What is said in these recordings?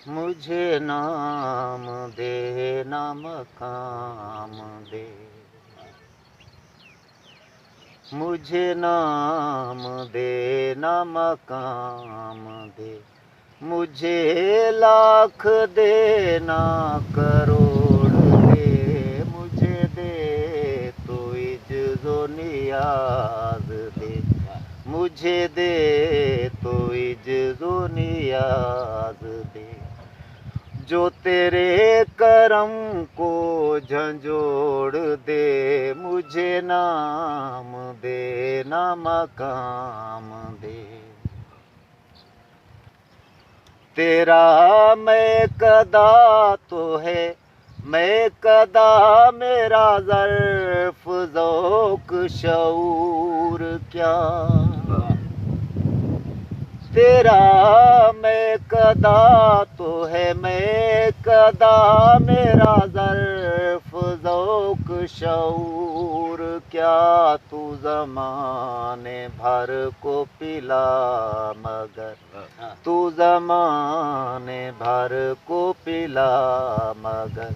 मुझे नाम दे ना मकाम दे, मुझे नाम दे ना मकाम दे, मुझे लाख दे ना करोड़ दे, मुझे दे तो इज्जो नियाज दे, मुझे दे तो इज्जो नियाज दे। जो तेरे करम को झंझोड़ दे, मुझे नाम दे ना मकाम दे। तेरा मैं कदा तो है, मैं कदा मेरा ज़र्फ ज़ौक़ शऊर क्या, तेरा मैं कदा तो है, मैं कदा मेरा ज़र्फ ज़ौक़ शऊर क्या, तू ज़माने भर को पिला मगर, तू ज़माने भर को पिला मगर,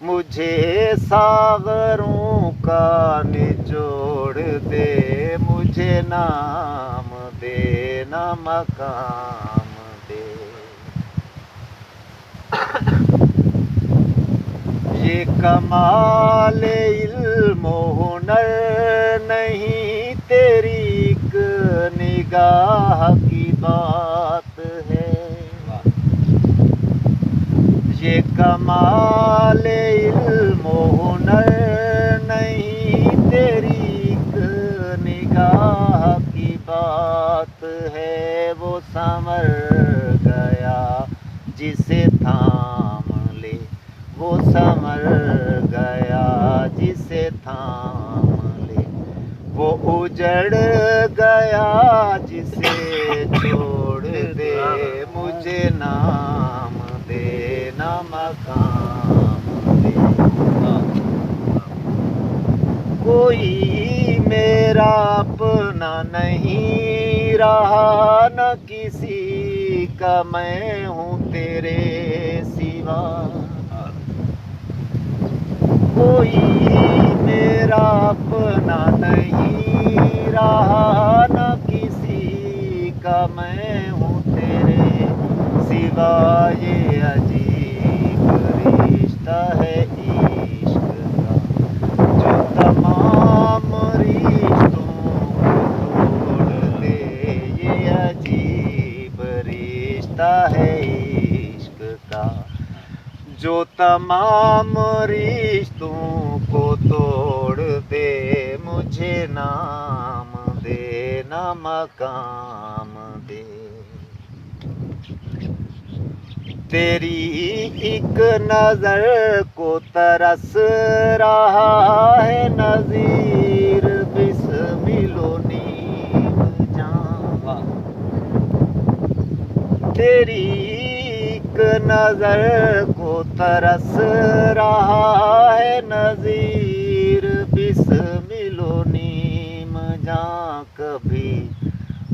मुझे सागरों का निचोड़ दे, मुझे नाम दे ना मकाम दे। ये कमाल इल्म हुनर नहीं, तेरी एक निगाह की बात है। ये कमाल इल्म हुनर नहीं, तेरी एक निगाह की बात है। वो संवर गया जिसे थाम ले, वो संवर गया जिसे थाम ले, वो उजड़ गया जिसे छोड़ दे, मुझे नाम दे ना मकाम दे। कोई मेरा अपना नहीं रहा, न किसी का मैं हूँ तेरे सिवा। कोई मेरा अपना नहीं रहा, न किसी का मैं हूँ तेरे सिवा। ये अजीब रिश्ता है इश्क का, जो तमाम रिश्तों को तोड़ दे। ये अजीब रिश्ता है इश्क का, जो तमाम रिश्तों को तोड़ दे, मुझे नाम दे ना मकाम दे। तेरी एक नजर को तरस रहा है नज़ीर बिस्मिलो नीम जान, तेरी एक नजर को तरस रहा है नज़ीर बिस्मिलो नीम जान। कभी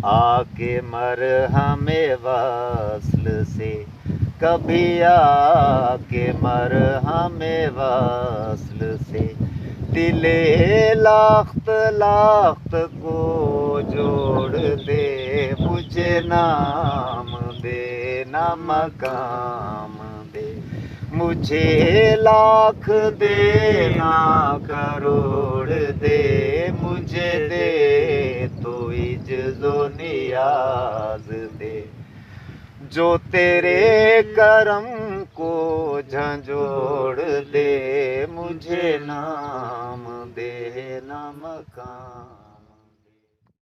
आके मरहमे वस्ल से, कभी आके मरहमे वस्ल से, दिले लाख्त लाख्त को जोड़ दे, मुझे नाम दे ना मकाम दे। मुझे लाख दे ना करोड़ दे, मुझे दे तो इज्जो नियाज दे। जो तेरे करम को झंझोड़ दे, मुझे नाम दे ना मकाम।